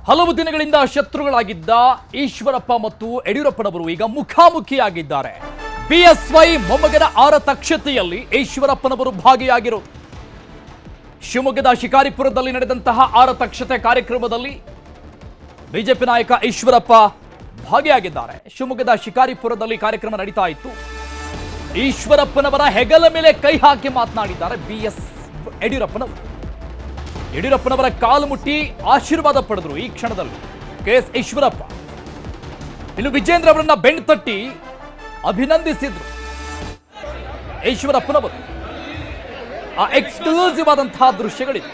ಹಲವು ದಿನಗಳಿಂದ ಶತ್ರುಗಳಾಗಿದ್ದ ಈಶ್ವರಪ್ಪ ಮತ್ತು ಯಡಿಯೂರಪ್ಪನವರು ಈಗ ಮುಖಾಮುಖಿಯಾಗಿದ್ದಾರೆ. ಬಿಎಸ್ವೈ ಮೊಮ್ಮಗನ ಆರತಕ್ಷತೆಯಲ್ಲಿ ಈಶ್ವರಪ್ಪನವರು ಭಾಗಿಯಾಗಿರುವುದು. ಶಿವಮೊಗ್ಗದ ಶಿಕಾರಿಪುರದಲ್ಲಿ ನಡೆದಂತಹ ಆರತಕ್ಷತೆ ಕಾರ್ಯಕ್ರಮದಲ್ಲಿ ಬಿಜೆಪಿ ನಾಯಕ ಈಶ್ವರಪ್ಪ ಭಾಗಿಯಾಗಿದ್ದಾರೆ. ಶಿವಮೊಗ್ಗದ ಶಿಕಾರಿಪುರದಲ್ಲಿ ಕಾರ್ಯಕ್ರಮ ನಡೀತಾ ಇತ್ತು. ಈಶ್ವರಪ್ಪನವರ ಹೆಗಲ ಮೇಲೆ ಕೈ ಹಾಕಿ ಮಾತನಾಡಿದ್ದಾರೆ ಯಡಿಯೂರಪ್ಪನವರು. ಯಡಿಯೂರಪ್ಪನವರ ಕಾಲು ಮುಟ್ಟಿ ಆಶೀರ್ವಾದ ಪಡೆದರು. ಈ ಕ್ಷಣದಲ್ಲಿ ಕೆಎಸ್ ಈಶ್ವರಪ್ಪ ಇನ್ನು ವಿಜೇಂದ್ರ ಅವರನ್ನ ಬೆನ್ನು ತಟ್ಟಿ ಅಭಿನಂದಿಸಿದ್ರು. ಈಶ್ವರಪ್ಪನವರು ಆ ಎಕ್ಸ್ಕ್ಲೂಸಿವ್ ಆದಂತಹ ದೃಶ್ಯಗಳಿದೆ.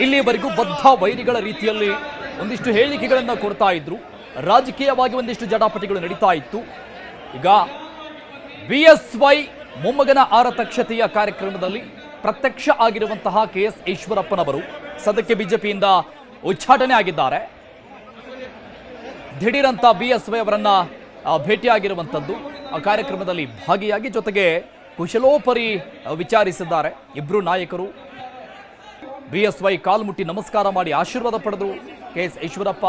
ಇಲ್ಲಿಯವರೆಗೂ ಬದ್ಧ ವೈರಿಗಳ ರೀತಿಯಲ್ಲಿ ಒಂದಿಷ್ಟು ಹೇಳಿಕೆಗಳನ್ನ ಕೊಡ್ತಾ ಇದ್ರು. ರಾಜಕೀಯವಾಗಿ ಒಂದಿಷ್ಟು ಜಟಾಪಟಿಗಳು ನಡೀತಾ ಇತ್ತು. ಈಗ ಬಿಎಸ್ವೈ ಮೊಮ್ಮಗನ ಆರತಕ್ಷತೆಯ ಕಾರ್ಯಕ್ರಮದಲ್ಲಿ ಪ್ರತ್ಯಕ್ಷ ಆಗಿರುವಂತಹ ಕೆಎಸ್ ಈಶ್ವರಪ್ಪನವರು ಸದ್ಯಕ್ಕೆ ಬಿಜೆಪಿಯಿಂದ ಉಚ್ಚಾಟನೆ ಆಗಿದ್ದಾರೆ. ದಿಢೀರಂತ ಬಿಎಸ್ವೈ ಅವರನ್ನ ಭೇಟಿಯಾಗಿರುವಂಥದ್ದು, ಆ ಕಾರ್ಯಕ್ರಮದಲ್ಲಿ ಭಾಗಿಯಾಗಿ ಜೊತೆಗೆ ಕುಶಲೋಪರಿ ವಿಚಾರಿಸಿದ್ದಾರೆ. ಇಬ್ರು ನಾಯಕರು ಬಿಎಸ್ವೈ ಕಾಲ್ಮುಟ್ಟಿ ನಮಸ್ಕಾರ ಮಾಡಿ ಆಶೀರ್ವಾದ ಪಡೆದರು. ಕೆಎಸ್ ಈಶ್ವರಪ್ಪ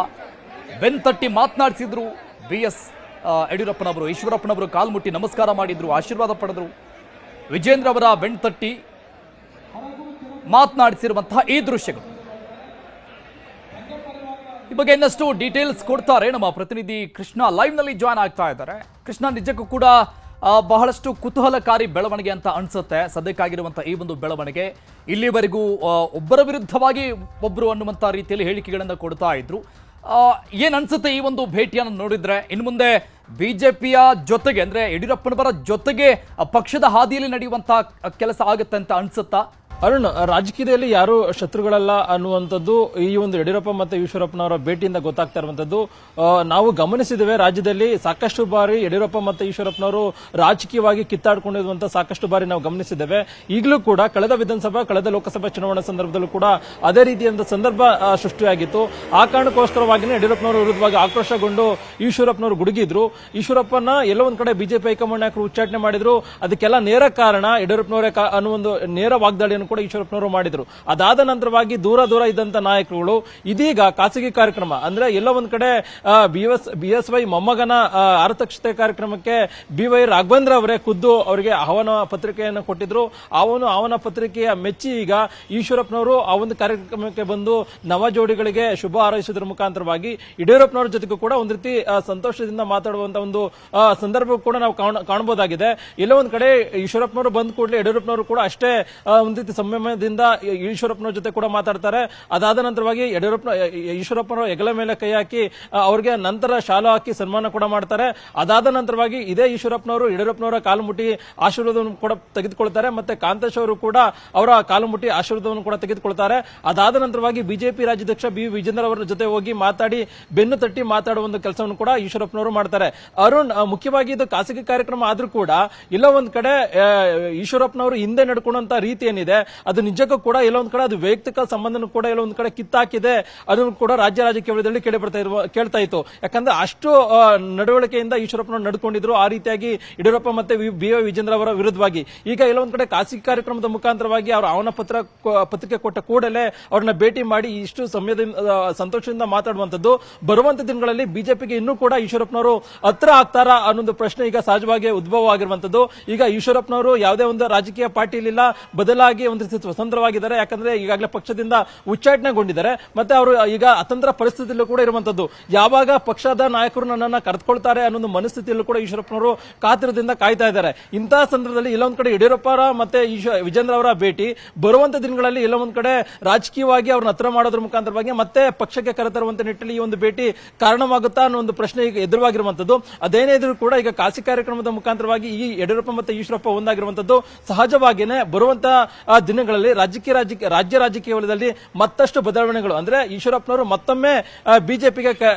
ಬೆನ್ತಟ್ಟಿ ಮಾತನಾಡಿಸಿದ್ರು. ಯಡಿಯೂರಪ್ಪನವರು ಈಶ್ವರಪ್ಪನವರು ಕಾಲ್ಮುಟ್ಟಿ ನಮಸ್ಕಾರ ಮಾಡಿದ್ರು, ಆಶೀರ್ವಾದ ಪಡೆದರು. ವಿಜೇಂದ್ರ ಅವರ ಬೆನ್ತಟ್ಟಿ ಮಾತನಾಡಿಸಿರುವಂತಹ ಈ ದೃಶ್ಯಗಳು. ಈ ಬಗ್ಗೆ ಇನ್ನಷ್ಟು ಡೀಟೇಲ್ಸ್ ಕೊಡ್ತಾರೆ ನಮ್ಮ ಪ್ರತಿನಿಧಿ ಕೃಷ್ಣ. ಲೈವ್ ನಲ್ಲಿ ಜಾಯ್ನ್ ಆಗ್ತಾ ಇದ್ದಾರೆ. ಕೃಷ್ಣ, ನಿಜಕ್ಕೂ ಕೂಡ ಬಹಳಷ್ಟು ಕುತೂಹಲಕಾರಿ ಬೆಳವಣಿಗೆ ಅಂತ ಅನ್ಸುತ್ತೆ ಸದ್ಯಕ್ಕಾಗಿರುವಂತಹ ಈ ಒಂದು ಬೆಳವಣಿಗೆ. ಇಲ್ಲಿವರೆಗೂ ಒಬ್ಬರ ವಿರುದ್ಧವಾಗಿ ಒಬ್ಬರು ಅನ್ನುವಂಥ ರೀತಿಯಲ್ಲಿ ಹೇಳಿಕೆಗಳನ್ನು ಕೊಡ್ತಾ ಇದ್ರು. ಏನ್ ಅನ್ಸುತ್ತೆ ಈ ಒಂದು ಭೇಟಿಯನ್ನು ನೋಡಿದ್ರೆ? ಇನ್ನು ಮುಂದೆ ಬಿಜೆಪಿಯ ಜೊತೆಗೆ ಅಂದ್ರೆ ಯಡಿಯೂರಪ್ಪನವರ ಜೊತೆಗೆ ಪಕ್ಷದ ಹಾದಿಯಲ್ಲಿ ನಡೆಯುವಂತಹ ಕೆಲಸ ಆಗುತ್ತೆ ಅಂತ ಅನ್ಸುತ್ತಾ? ಅರುಣ್, ರಾಜಕೀಯದಲ್ಲಿ ಯಾರು ಶತ್ರುಗಳಲ್ಲ ಅನ್ನುವಂಥದ್ದು ಈ ಒಂದು ಯಡಿಯೂರಪ್ಪ ಮತ್ತೆ ಈಶ್ವರಪ್ಪನವರ ಭೇಟಿಯಿಂದ ಗೊತ್ತಾಗ್ತಾ ಇರುವಂತದ್ದು. ನಾವು ಗಮನಿಸಿದ್ದೇವೆ, ರಾಜ್ಯದಲ್ಲಿ ಸಾಕಷ್ಟು ಬಾರಿ ಯಡಿಯೂರಪ್ಪ ಮತ್ತೆ ಈಶ್ವರಪ್ಪನವರು ರಾಜಕೀಯವಾಗಿ ಕಿತ್ತಾಡ್ಕೊಂಡಿರುವಂತಹ ಸಾಕಷ್ಟು ಬಾರಿ ನಾವು ಗಮನಿಸಿದ್ದೇವೆ. ಈಗಲೂ ಕೂಡ ಕಳೆದ ಲೋಕಸಭಾ ಚುನಾವಣಾ ಸಂದರ್ಭದಲ್ಲೂ ಕೂಡ ಅದೇ ರೀತಿಯಾದ ಸಂದರ್ಭ ಸೃಷ್ಟಿಯಾಗಿತ್ತು. ಆ ಕಾರಣಕ್ಕೋಸ್ಕರವಾಗಿ ಯಡಿಯೂರಪ್ಪನವರ ವಿರುದ್ಧವಾಗಿ ಆಕ್ರೋಶಗೊಂಡು ಈಶ್ವರಪ್ಪನವರು ಗುಡುಗಿದ್ರು. ಈಶ್ವರಪ್ಪನ ಎಲ್ಲೋ ಒಂದ್ ಕಡೆ ಬಿಜೆಪಿ ಹೈಕಮಾಂಡ್ ನಾಯಕರು ಉಚ್ಚಾಟನೆ ಮಾಡಿದ್ರು. ಅದಕ್ಕೆಲ್ಲ ನೇರ ಕಾರಣ ಯಡಿಯೂರಪ್ಪನವರೇ ಅನ್ನೋ ಒಂದು ನೇರ ವಾಗ್ದಾಳಿಯನ್ನು ಕೂಡ ಈಶ್ವರಪ್ಪನವರು ಮಾಡಿದ್ರು. ಅದಾದ ನಂತರವಾಗಿ ದೂರ ಇದ್ದಂತ ನಾಯಕರುಗಳು ಇದೀಗ ಖಾಸಗಿ ಕಾರ್ಯಕ್ರಮ ಅಂದ್ರೆ ಎಲ್ಲ ಒಂದ್ ಕಡೆ ಬಿಎಸ್ವೈ ಮೊಮ್ಮಗನ ಆರತಕ್ಷತೆ ಕಾರ್ಯಕ್ರಮಕ್ಕೆ ಬಿವೈ ರಾಘವೇಂದ್ರ ಅವರೇ ಖುದ್ದು ಅವರಿಗೆ ಆಹ್ವಾನ ಪತ್ರಿಕೆಯನ್ನು ಕೊಟ್ಟಿದ್ರು. ಆಹ್ವಾನ ಪತ್ರಿಕೆಯ ಮೆಚ್ಚಿ ಈಗ ಈಶ್ವರಪ್ಪನವರು ಆ ಒಂದು ಕಾರ್ಯಕ್ರಮಕ್ಕೆ ಬಂದು ನವ ಜೋಡಿಗಳಿಗೆ ಶುಭ ಹಾರೈಸುವುದರ ಮುಖಾಂತರವಾಗಿ ಯಡಿಯೂರಪ್ಪನವರ ಜೊತೆಗೂ ಕೂಡ ಒಂದ್ ರೀತಿ ಸಂತೋಷದಿಂದ ಮಾತಾಡುವಂತ ಒಂದು ಸಂದರ್ಭ ಕೂಡ ನಾವು ಕಾಣಬಹುದಾಗಿದೆ. ಎಲ್ಲ ಒಂದ್ ಕಡೆ ಈಶ್ವರಪ್ಪನವರು ಬಂದ ಕೂಡಲೇ ಯಡಿಯೂರಪ್ಪನವರು ಕೂಡ ಅಷ್ಟೇ ಒಂದ್ ರೀತಿ ಸಂಯಮದಿಂದ ಈಶ್ವರಪ್ಪನವ್ರ ಜೊತೆ ಕೂಡ ಮಾತಾಡ್ತಾರೆ. ಅದಾದ ನಂತರವಾಗಿ ಈಶ್ವರಪ್ಪನವರ ಹೆಗಲ ಮೇಲೆ ಕೈ ಹಾಕಿ ಅವ್ರಿಗೆ ನಂತರ ಶಾಲು ಹಾಕಿ ಸನ್ಮಾನ ಕೂಡ ಮಾಡ್ತಾರೆ. ಅದಾದ ನಂತರವಾಗಿ ಇದೇ ಈಶ್ವರಪ್ಪನವರು ಯಡಿಯೂರಪ್ಪನವರ ಕಾಲು ಮುಟ್ಟಿ ಆಶೀರ್ವಾದವನ್ನು ಕೂಡ ತೆಗೆದುಕೊಳ್ತಾರೆ. ಮತ್ತೆ ಕಾಂತೇಶ್ ಅವರು ಕೂಡ ಅವರ ಕಾಲು ಮುಟ್ಟಿ ಆಶೀರ್ವಾದವನ್ನು ಕೂಡ ತೆಗೆದುಕೊಳ್ತಾರೆ. ಅದಾದ ನಂತರವಾಗಿ ಬಿಜೆಪಿ ರಾಜ್ಯಾಧ್ಯಕ್ಷ ಬಿ ವಿಜೇಂದ್ರ ಅವರ ಜೊತೆ ಹೋಗಿ ಮಾತಾಡಿ ಬೆನ್ನು ತಟ್ಟಿ ಮಾತಾಡುವ ಒಂದು ಕೆಲಸವನ್ನು ಕೂಡ ಈಶ್ವರಪ್ಪನವರು ಮಾಡ್ತಾರೆ. ಅರುಣ್, ಮುಖ್ಯವಾಗಿ ಇದು ಖಾಸಗಿ ಕಾರ್ಯಕ್ರಮ ಆದ್ರೂ ಕೂಡ ಇಲ್ಲ ಒಂದ್ ಕಡೆ ಈಶ್ವರಪ್ಪನವರು ಹಿಂದೆ ನಡ್ಕೊಂಡಂತ ರೀತಿ ಏನಿದೆ ಅದು ನಿಜಕ್ಕೂ ಕೂಡ ಎಲ್ಲೊಂದ್ ಕಡೆ ಅದು ವೈಯಕ್ತಿಕ ಸಂಬಂಧನೂ ಕೂಡ ಎಲ್ಲೊಂದ್ ಕಡೆ ಕಿತ್ತಾಕಿದೆ. ಅದನ್ನು ಕೂಡ ರಾಜ್ಯ ರಾಜಕೀಯದಲ್ಲಿ ಕೇಳ್ತಾ ಇತ್ತು. ಯಾಕಂದ್ರೆ ಅಷ್ಟು ನಡವಳಿಕೆಯಿಂದ ಈಶ್ವರಪ್ಪನವರು ನಡ್ಕೊಂಡಿದ್ರು. ಆ ರೀತಿಯಾಗಿ ಯಡಿಯೂರಪ್ಪ ಮತ್ತೆ ಬಿ ವೈ ವಿಜೇಂದ್ರ ಅವರ ವಿರುದ್ಧವಾಗಿ ಈಗ ಎಲ್ಲೊಂದ್ ಕಡೆ ಖಾಸಗಿ ಕಾರ್ಯಕ್ರಮದ ಮುಖಾಂತರವಾಗಿ ಅವರು ಆಹ್ವಾನ ಪತ್ರಿಕೆ ಕೊಟ್ಟ ಕೂಡಲೇ ಅವ್ರನ್ನ ಭೇಟಿ ಮಾಡಿ ಇಷ್ಟು ಸಂತೋಷದಿಂದ ಮಾತಾಡುವಂತದ್ದು. ಬರುವಂತ ದಿನಗಳಲ್ಲಿ ಬಿಜೆಪಿಗೆ ಇನ್ನೂ ಕೂಡ ಈಶ್ವರಪ್ಪನವರು ಹತ್ರ ಆಗ್ತಾರಾ ಅನ್ನೊಂದು ಪ್ರಶ್ನೆ ಈಗ ಸಹಜವಾಗಿ ಉದ್ಭವ ಆಗಿರುವಂತದ್ದು. ಈಗ ಈಶ್ವರಪ್ಪನವರು ಯಾವುದೇ ಒಂದು ರಾಜಕೀಯ ಪಾರ್ಟಿಲಿಲ್ಲ, ಬದಲಾಗಿ ಒಂದು ಸ್ವತಂತ್ರವಾಗಿದ್ದಾರೆ. ಯಾಕಂದ್ರೆ ಈಗಾಗಲೇ ಪಕ್ಷದಿಂದ ಉಚ್ಚಾಟನೆಗೊಂಡಿದ್ದಾರೆ. ಮತ್ತೆ ಅವರು ಈಗ ಅತಂತ್ರ ಪರಿಸ್ಥಿತಿಯಲ್ಲೂ ಕೂಡ ಇರುವಂತದ್ದು. ಯಾವಾಗ ಪಕ್ಷದ ನಾಯಕರು ನನ್ನನ್ನು ಕರೆದುಕೊಳ್ತಾರೆ ಅನ್ನೋ ಮನಸ್ಥಿತಿಯಲ್ಲೂ ಕೂಡ ಈಶ್ವರಪ್ಪನವರು ಕಾತರದಿಂದ ಕಾಯ್ತಾ ಇದ್ದಾರೆ. ಇಂತಹ ಸಂದರ್ಭದಲ್ಲಿ ಎಲ್ಲೊಂದ್ ಕಡೆ ಯಡಿಯೂರಪ್ಪ ಮತ್ತೆ ವಿಜೇಂದ್ರ ಅವರ ಭೇಟಿ ಬರುವಂತ ದಿನಗಳಲ್ಲಿ ಎಲ್ಲೊಂದ್ ಕಡೆ ರಾಜಕೀಯವಾಗಿ ಅವ್ರನ್ನ ಹತ್ರ ಮಾಡೋದ್ರ ಮುಖಾಂತರವಾಗಿ ಮತ್ತೆ ಪಕ್ಷಕ್ಕೆ ಕರೆತರುವಂತ ನಿಟ್ಟಿನಲ್ಲಿ ಈ ಒಂದು ಭೇಟಿ ಕಾರಣವಾಗುತ್ತಾ ಅನ್ನೋ ಒಂದು ಪ್ರಶ್ನೆ ಈಗ ಎದುರುವಾಗಿರುವಂತದ್ದು. ಅದೇನೇ ಇದ್ರೂ ಕೂಡ ಈಗ ಖಾಸಗಿ ಕಾರ್ಯಕ್ರಮದ ಮುಖಾಂತರವಾಗಿ ಈ ಯಡಿಯೂರಪ್ಪ ಮತ್ತೆ ಈಶ್ವರಪ್ಪ ಒಂದಾಗಿರುವಂತದ್ದು ಸಹಜವಾಗಿಯೇ ಬರುವಂತ ದಿನಗಳಲ್ಲಿ ರಾಜ್ಯ ರಾಜಕೀಯ ವಲಯದಲ್ಲಿ ಮತ್ತಷ್ಟು ಬದಲಾವಣೆಗಳು ಅಂದ್ರೆ ಈಶ್ವರಪ್ಪನವರು ಮತ್ತೊಮ್ಮೆ ಬಿಜೆಪಿಗೆ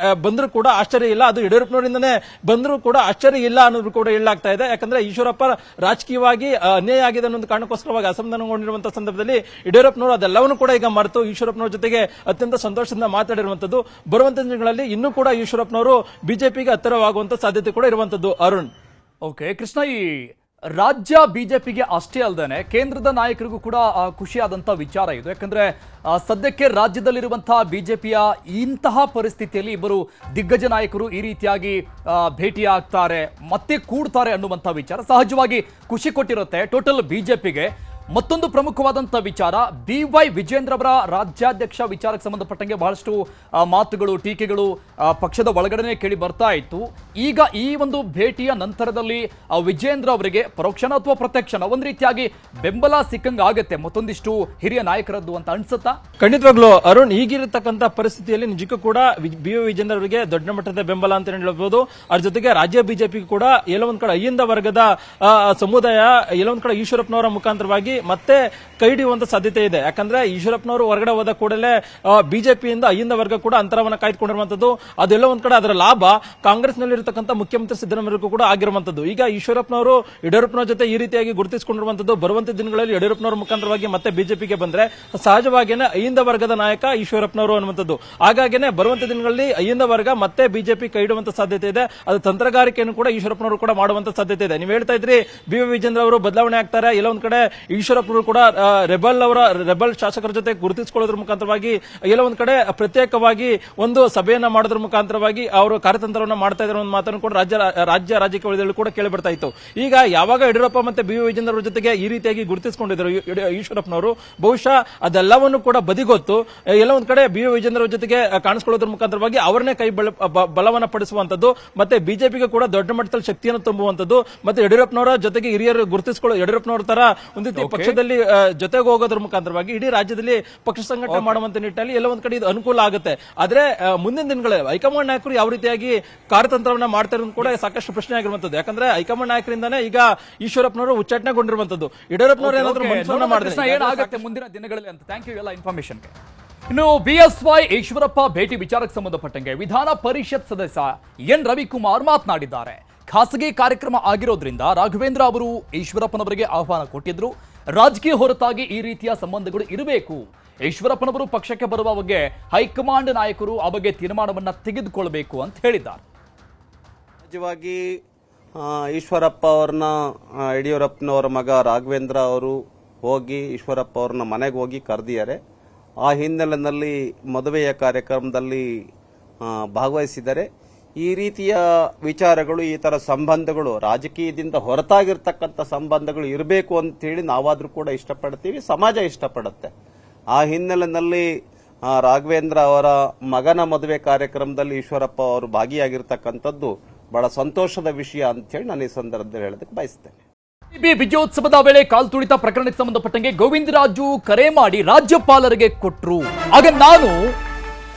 ಬಂದರೂ ಕೂಡ ಆಶ್ಚರ್ಯ ಇಲ್ಲ, ಅದು ಯಡಿಯೂರಪ್ಪನವರಿಂದನೇ ಬಂದರೂ ಕೂಡ ಆಶ್ಚರ್ಯ ಇಲ್ಲ ಅನ್ನೋದು ಕೂಡ ಹೇಳಲಾಗ್ತಾ ಇದೆ. ಯಾಕಂದ್ರೆ ಈಶ್ವರಪ್ಪ ರಾಜಕೀಯವಾಗಿ ಅನ್ಯಾಯ ಆಗಿದೆ ಅನ್ನೋ ಕಾರಣಕ್ಕೋಸ್ಕರವಾಗಿ ಅಸಮಾಧಾನಗೊಂಡಿರುವಂತಹ ಸಂದರ್ಭದಲ್ಲಿ ಯಡಿಯೂರಪ್ಪನವರು ಅದೆಲ್ಲವನ್ನೂ ಕೂಡ ಈಗ ಮರೆತು ಈಶ್ವರಪ್ಪನವರ ಜೊತೆಗೆ ಅತ್ಯಂತ ಸಂತೋಷದಿಂದ ಮಾತಾಡಿರುವಂತದ್ದು. ಬರುವಂತಹ ದಿನಗಳಲ್ಲಿ ಇನ್ನೂ ಕೂಡ ಈಶ್ವರಪ್ಪನವರು ಬಿಜೆಪಿಗೆ ಹತ್ತಿರವಾಗುವಂತ ಸಾಧ್ಯತೆ ಕೂಡ ಇರುವಂತದ್ದು. ಅರುಣ್, ಓಕೆ ಕೃಷ್ಣ, ಈ ರಾಜ್ಯ ಬಿಜೆಪಿಗೆ ಅಷ್ಟೇ ಅಲ್ಲದೆ ಕೇಂದ್ರದ ನಾಯಕರಿಗೂ ಕೂಡ ಖುಷಿಯಾದಂಥ ವಿಚಾರ ಇದು. ಯಾಕಂದ್ರೆ ಸದ್ಯಕ್ಕೆ ರಾಜ್ಯದಲ್ಲಿರುವಂತಹ ಬಿಜೆಪಿಯ ಇಂತಹ ಪರಿಸ್ಥಿತಿಯಲ್ಲಿ ಇಬ್ಬರು ದಿಗ್ಗಜ ನಾಯಕರು ಈ ರೀತಿಯಾಗಿ ಭೇಟಿಯಾಗ್ತಾರೆ ಮತ್ತೆ ಕೂಡ್ತಾರೆ ಅನ್ನುವಂಥ ವಿಚಾರ ಸಹಜವಾಗಿ ಖುಷಿ ಕೊಟ್ಟಿರುತ್ತೆ ಟೋಟಲ್ ಬಿಜೆಪಿಗೆ. ಮತ್ತೊಂದು ಪ್ರಮುಖವಾದಂಥ ವಿಚಾರ BY ವಿಜೇಂದ್ರ ಅವರ ರಾಜ್ಯಾಧ್ಯಕ್ಷ ವಿಚಾರಕ್ಕೆ ಸಂಬಂಧಪಟ್ಟಂಗೆ ಬಹಳಷ್ಟು ಮಾತುಗಳು ಟೀಕೆಗಳು ಪಕ್ಷದ ಒಳಗಡೆ ಕೇಳಿ ಬರ್ತಾ ಇತ್ತು. ಈಗ ಈ ಒಂದು ಭೇಟಿಯ ನಂತರದಲ್ಲಿ ವಿಜೇಂದ್ರ ಅವರಿಗೆ ಪರೋಕ್ಷನ ಅಥವಾ ಪ್ರತ್ಯಕ್ಷನ ಒಂದು ರೀತಿಯಾಗಿ ಬೆಂಬಲ ಸಿಕ್ಕಂಗೆ ಆಗತ್ತೆ ಮತ್ತೊಂದಿಷ್ಟು ಹಿರಿಯ ನಾಯಕರದ್ದು ಅಂತ ಅನ್ಸುತ್ತಾ? ಖಂಡಿತವಾಗ್ಲೂ ಅರುಣ್, ಈಗಿರತಕ್ಕಂತ ಪರಿಸ್ಥಿತಿಯಲ್ಲಿ ನಿಜಕ್ಕೂ ಕೂಡ BY ವಿಜೇಂದ್ರ ಅವರಿಗೆ ದೊಡ್ಡ ಮಟ್ಟದ ಬೆಂಬಲ ಅಂತ ಹೇಳಬಹುದು. ಅದ್ರ ಜೊತೆಗೆ ರಾಜ್ಯ ಬಿಜೆಪಿ ಕೂಡ ಎಲ್ಲೋ ಒಂದ್ ಕಡೆ ಅಯ್ಯಂದ ವರ್ಗದ ಸಮುದಾಯ ಎಲ್ಲೋ ಒಂದ್ ಕಡೆ ಈಶ್ವರಪ್ಪನವರ ಮುಖಾಂತರವಾಗಿ ಮತ್ತೆ ಕೈ ಹಿಡಿಯುವಂತ ಸಾಧ್ಯತೆ ಇದೆ. ಯಾಕಂದ್ರೆ ಈಶ್ವರಪ್ಪನವರು ಹೊರಗಡೆ ಹೋದ ಕೂಡಲೇ ಬಿಜೆಪಿಯಿಂದ ಅಯ್ಯಂದ ವರ್ಗ ಕೂಡ ಅಂತರವನ್ನ ಕಾಯ್ದುಕೊಂಡಿರುವಂತದ್ದು. ಅದೆಲ್ಲ ಒಂದ್ ಕಡೆ ಅದರ ಲಾಭ ಕಾಂಗ್ರೆಸ್ನಲ್ಲಿರತಕ್ಕಂಥ ಮುಖ್ಯಮಂತ್ರಿ ಸಿದ್ದರಾಮಯ್ಯಗೂ ಕೂಡ ಆಗಿರುವಂತದ್ದು. ಈಗ ಈಶ್ವರಪ್ಪನವರು ಯಡಿಯೂರಪ್ಪನವರ ಜೊತೆ ಈ ರೀತಿಯಾಗಿ ಗುರುತಿಸಿಕೊಂಡಿರುವಂತದ್ದು. ಬರುವಂತ ದಿನಗಳಲ್ಲಿ ಯಡಿಯೂರಪ್ಪನವರ ಮುಖಾಂತರವಾಗಿ ಮತ್ತೆ ಬಿಜೆಪಿಗೆ ಬಂದ್ರೆ ಸಹಜವಾಗಿಯೇ ಅಯ್ಯಂದ ವರ್ಗದ ನಾಯಕ ಈಶ್ವರಪ್ಪನವರು ಅನ್ನುವಂಥದ್ದು. ಹಾಗಾಗಿನೇ ಬರುವಂತ ದಿನಗಳಲ್ಲಿ ಅಯ್ಯಂದ ವರ್ಗ ಮತ್ತೆ ಬಿಜೆಪಿ ಕೈ ಹಿಡುವಂತ ಸಾಧ್ಯತೆ ಇದೆ. ಅದು ತಂತ್ರಗಾರಿಕೆಯನ್ನು ಕೂಡ ಈಶ್ವರಪ್ಪನವರು ಕೂಡ ಮಾಡುವಂತ ಸಾಧ್ಯತೆ ಇದೆ. ನೀವು ಹೇಳ್ತಾ ಇದ್ರಿ BY ವಿಜೇಂದ್ರ ಅವರು ಬದಲಾವಣೆ ಆಗ್ತಾರೆ, ಎಲ್ಲ ಒಂದ್ ಕಡೆ ಈಶ್ವರಪ್ಪನವರು ಕೂಡ ರೆಬಲ್ ಶಾಸಕರ ಜೊತೆ ಗುರುತಿಸಿಕೊಳ್ಳೋದ್ರ ಮುಖಾಂತರವಾಗಿ ಎಲ್ಲ ಒಂದ್ ಕಡೆ ಪ್ರತ್ಯೇಕವಾಗಿ ಒಂದು ಸಭೆಯನ್ನ ಮಾಡೋದ್ರ ಮುಖಾಂತರವಾಗಿ ಅವರು ಕಾರ್ಯತಂತ್ರವನ್ನ ಮಾಡ್ತಾ ಇದ್ದಾರೆ ಒಂದು ಮಾತನ್ನು ಕೂಡ ರಾಜಕೀಯ ವಲಯದಲ್ಲಿ ಕೂಡ ಕೇಳಿ ಬರ್ತಾ ಇತ್ತು. ಈಗ ಯಾವಾಗ ಯಡಿಯೂರಪ್ಪ ಮತ್ತೆ BY ವಿಜೇಂದ್ರ ಅವರ ಜೊತೆಗೆ ಈ ರೀತಿಯಾಗಿ ಗುರುತಿಸಿಕೊಂಡಿದ್ರು ಈಶ್ವರಪ್ಪನವರು, ಬಹುಶಃ ಅದೆಲ್ಲವನ್ನು ಕೂಡ ಬದಿಗೊತ್ತು ಎಲ್ಲ ಒಂದ್ ಕಡೆ BY ವಿಜೇಂದ್ರ ಅವರ ಜೊತೆಗೆ ಕಾಣಿಸಿಕೊಳ್ಳೋದ್ರ ಮುಖಾಂತರವಾಗಿ ಅವರನ್ನೇ ಕೈ ಬಲವನ್ನ ಪಡಿಸುವಂತದ್ದು ಮತ್ತೆ ಬಿಜೆಪಿಗೆ ಕೂಡ ದೊಡ್ಡ ಮಟ್ಟದಲ್ಲಿ ಶಕ್ತಿಯನ್ನು ತುಂಬುವಂತದ್ದು ಮತ್ತೆ ಯಡಿಯೂರಪ್ಪನವರ ಜೊತೆಗೆ ಹಿರಿಯರು ಗುರುತಿಸಿಕೊಳ್ಳೋ ಯಡಿಯೂರಪ್ಪನವರ ತರ ಒಂದು ರೀತಿ ಪಕ್ಷದಲ್ಲಿ ಜೊತೆಗೆ ಹೋಗೋದ್ರ ಮುಖಾಂತರವಾಗಿ ಇಡೀ ರಾಜ್ಯದಲ್ಲಿ ಪಕ್ಷ ಸಂಘಟನೆ ಮಾಡುವಂತ ನಿಟ್ಟಿನಲ್ಲಿ ಎಲ್ಲ ಒಂದ್ ಕಡೆ ಇದು ಅನುಕೂಲ ಆಗುತ್ತೆ. ಆದ್ರೆ ಮುಂದಿನ ದಿನಗಳಲ್ಲಿ ಹೈಕಮಾಂಡ್ ನಾಯಕರು ಯಾವ ರೀತಿಯಾಗಿ ಕಾರ್ಯತಂತ್ರವನ್ನ ಮಾಡ್ತಾರೆ ಕೂಡ ಸಾಕಷ್ಟು ಪ್ರಶ್ನೆ ಆಗಿರುವಂತದ್ದು. ಯಾಕಂದ್ರೆ ಹೈಕಮಾಂಡ್ ನಾಯಕರಿಂದಾನೇ ಈಗ ಈಶ್ವರಪ್ಪನವರು ಉಚ್ಚಾಟನೆಗೊಂಡಿರುವಂತದ್ದು. ಯಡಿಯೂರಪ್ಪನವರು ಏನಾದರೂ ಮನಸ್ಸನ್ನ ಮಾಡಿದ್ರೆ ಏನಾಗುತ್ತೆ ಮುಂದಿನ ದಿನಗಳಲ್ಲಿ ಅಂತ. ಥ್ಯಾಂಕ್ ಯು ಎಲ್ಲ ಇನ್ಫಾರ್ಮೇಶನ್ಗೆ. ಇನ್ನು BSY ಈಶ್ವರಪ್ಪ ಭೇಟಿ ವಿಚಾರಕ್ಕೆ ಸಂಬಂಧಪಟ್ಟಂಗೆ ವಿಧಾನ ಪರಿಷತ್ ಸದಸ್ಯ ಎನ್ ರವಿಕುಮಾರ್ ಮಾತನಾಡಿದ್ದಾರೆ. ಖಾಸಗಿ ಕಾರ್ಯಕ್ರಮ ಆಗಿರೋದ್ರಿಂದ ರಾಘವೇಂದ್ರ ಅವರು ಈಶ್ವರಪ್ಪನವರಿಗೆ ಆಹ್ವಾನ ಕೊಟ್ಟಿದ್ರು. ರಾಜಕೀಯ ಹೊರತಾಗಿ ಈ ರೀತಿಯ ಸಂಬಂಧಗಳು ಇರಬೇಕು. ಈಶ್ವರಪ್ಪನವರು ಪಕ್ಷಕ್ಕೆ ಬರುವ ಬಗ್ಗೆ ಹೈಕಮಾಂಡ್ ನಾಯಕರು ಆ ಬಗ್ಗೆ ತೀರ್ಮಾನವನ್ನ ತೆಗೆದುಕೊಳ್ಬೇಕು ಅಂತ ಹೇಳಿದ್ದಾರೆ. ಸಹಜವಾಗಿ ಈಶ್ವರಪ್ಪ ಅವ್ರನ್ನ ಯಡಿಯೂರಪ್ಪನವರ ಮಗ ರಾಘವೇಂದ್ರ ಅವರು ಹೋಗಿ ಈಶ್ವರಪ್ಪ ಅವ್ರನ್ನ ಮನೆಗೆ ಹೋಗಿ ಕರೆದಿದ್ದಾರೆ. ಆ ಹಿನ್ನೆಲೆಯಲ್ಲಿ ಮದುವೆಯ ಕಾರ್ಯಕ್ರಮದಲ್ಲಿ ಭಾಗವಹಿಸಿದ್ದಾರೆ. ಈ ರೀತಿಯ ವಿಚಾರಗಳು, ಈ ಥರ ಸಂಬಂಧಗಳು ರಾಜಕೀಯದಿಂದ ಹೊರತಾಗಿರ್ತಕ್ಕಂಥ ಸಂಬಂಧಗಳು ಇರಬೇಕು ಅಂತೇಳಿ ನಾವಾದರೂ ಕೂಡ ಇಷ್ಟಪಡ್ತೀವಿ, ಸಮಾಜ ಇಷ್ಟಪಡುತ್ತೆ. ಆ ಹಿನ್ನೆಲೆಯಲ್ಲಿ ರಾಘವೇಂದ್ರ ಅವರ ಮಗನ ಮದುವೆ ಕಾರ್ಯಕ್ರಮದಲ್ಲಿ ಈಶ್ವರಪ್ಪ ಅವರು ಭಾಗಿಯಾಗಿರ್ತಕ್ಕಂಥದ್ದು ಬಹಳ ಸಂತೋಷದ ವಿಷಯ ಅಂತೇಳಿ ನಾನು ಈ ಸಂದರ್ಭದಲ್ಲಿ ಹೇಳೋದಕ್ಕೆ ಬಯಸ್ತೇನೆ. ವಿಜಯೋತ್ಸವದ ವೇಳೆ ಕಾಲ್ತುಳಿತ ಪ್ರಕರಣಕ್ಕೆ ಸಂಬಂಧಪಟ್ಟಂಗೆ ಗೋವಿಂದರಾಜು ಕರೆ ಮಾಡಿ ರಾಜ್ಯಪಾಲರಿಗೆ ಕೊಟ್ರು. ಆಗ ನಾನು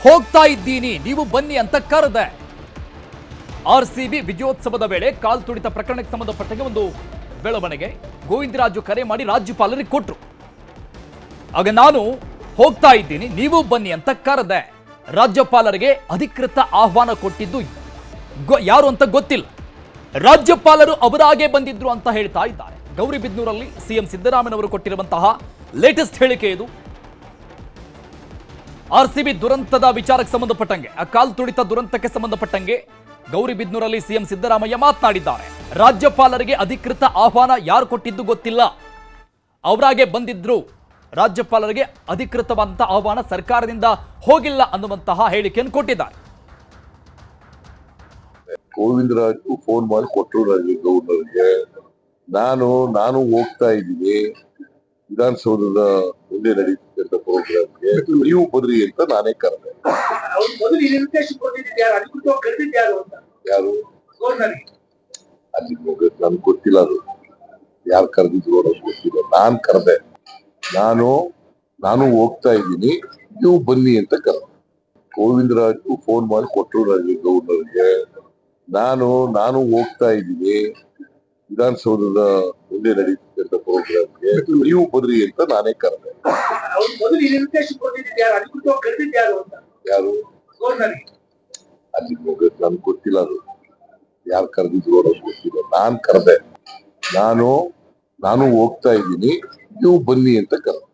ಹೋಗ್ತಾ ಇದ್ದೀನಿ, ನೀವು ಬನ್ನಿ ಅಂತ ಕರೆದೆ. RCB ವಿಜಯೋತ್ಸವದ ವೇಳೆ ಕಾಲ್ತುಳಿತ ಪ್ರಕರಣಕ್ಕೆ ಸಂಬಂಧಪಟ್ಟಂಗೆ ಒಂದು ಬೆಳವಣಿಗೆ ಗೋವಿಂದರಾಜು ಕರೆ ಮಾಡಿ ರಾಜ್ಯಪಾಲರಿಗೆ ಕೊಟ್ರು. ಆಗ ನಾನು ಹೋಗ್ತಾ ಇದ್ದೀನಿ, ನೀವು ಬನ್ನಿ ಅಂತ ಕರೆದೆ. ರಾಜ್ಯಪಾಲರಿಗೆ ಅಧಿಕೃತ ಆಹ್ವಾನ ಕೊಟ್ಟಿದ್ದು ಯಾರು ಅಂತ ಗೊತ್ತಿಲ್ಲ. ರಾಜ್ಯಪಾಲರು ಅವರಾಗೆ ಬಂದಿದ್ರು ಅಂತ ಹೇಳ್ತಾ ಇದ್ದಾರೆ. ಗೌರಿಬಿದನೂರಲ್ಲಿ CM ಸಿದ್ದರಾಮಯ್ಯನವರು ಕೊಟ್ಟಿರುವಂತಹ ಲೇಟೆಸ್ಟ್ ಹೇಳಿಕೆ ಇದು. RCB ದುರಂತದ ವಿಚಾರಕ್ಕೆ ಸಂಬಂಧಪಟ್ಟಂಗೆ, ಆ ಕಾಲ್ತುಳಿತ ದುರಂತಕ್ಕೆ ಸಂಬಂಧಪಟ್ಟಂಗೆ ಗೌರಿಬಿದನೂರಲ್ಲಿ CM ಸಿದ್ದರಾಮಯ್ಯ ಮಾತನಾಡಿದ್ದಾರೆ. ರಾಜ್ಯಪಾಲರಿಗೆ ಅಧಿಕೃತ ಆಹ್ವಾನ ಯಾರು ಕೊಟ್ಟಿದ್ದು ಗೊತ್ತಿಲ್ಲ, ಅವರಾಗೆ ಬಂದಿದ್ರು. ರಾಜ್ಯಪಾಲರಿಗೆ ಅಧಿಕೃತವಾದಂತಹ ಆಹ್ವಾನ ಸರ್ಕಾರದಿಂದ ಹೋಗಿಲ್ಲ ಅನ್ನುವಂತಹ ಹೇಳಿಕೆಯನ್ನು ಕೊಟ್ಟಿದ್ದಾರೆ. ಗೋವಿಂದರಾಜು ಫೋನ್ ಮಾಡಿ ಕೊಟ್ಟರು ನನಗೆ, ಗವರ್ನರ್ಗೆ. ನಾನು ಹೋಗ್ತಾ ಇದ್ದೀನಿ ವಿಧಾನಸೌಧದ ಮುಂದೆ ನಡೀತಿದ್ದಂತ ಪ್ರೋಗ್ರಾಮ್ಗೆ, ನೀವು ಬರ್ರಿ ಅಂತ ನಾನೇ ಕರೆದೆ. ಯಾರು ಅಲ್ಲಿ ಹೋಗೋದು ನನ್ಗೆ ಗೊತ್ತಿಲ್ಲ, ಅದು ಯಾರು ಕರೆದಿದ್ರು ಅನ್ನೋದು ಗೊತ್ತಿಲ್ಲ. ನಾನ್ ಕರೆದೆ, ನಾನು ಹೋಗ್ತಾ ಇದ್ದೀನಿ, ನೀವು ಬನ್ನಿ ಅಂತ ಕರೆದೆ. ಗೋವಿಂದರಾಜು ಫೋನ್ ಮಾಡಿ ಕೊಟ್ಟರು ನನಗೆ, ಗವರ್ನರ್ಗೆ. ನಾನು ಹೋಗ್ತಾ ಇದ್ದೀನಿ ವಿಧಾನಸೌಧದ ಮುಂದೆ ನಡೀತಿದ್ದಂತ ಪ್ರೋಗ್ರಾಮ್ಗೆ, ನೀವು ಬರ್ರಿ ಅಂತ ನಾನೇ ಕರೆದೆ. ಯಾರು ಅಲ್ಲಿ ಹೋಗೋದು ನನ್ಗೆ ಗೊತ್ತಿಲ್ಲ, ಅದು ಯಾರು ಕರೆದಿದ್ರು ಅನ್ನೋದು ಗೊತ್ತಿಲ್ಲ. ನಾನ್ ಕರೆದೆ, ನಾನು ಹೋಗ್ತಾ ಇದ್ದೀನಿ, ನೀವು ಬನ್ನಿ ಅಂತ ಕರೆದೆ.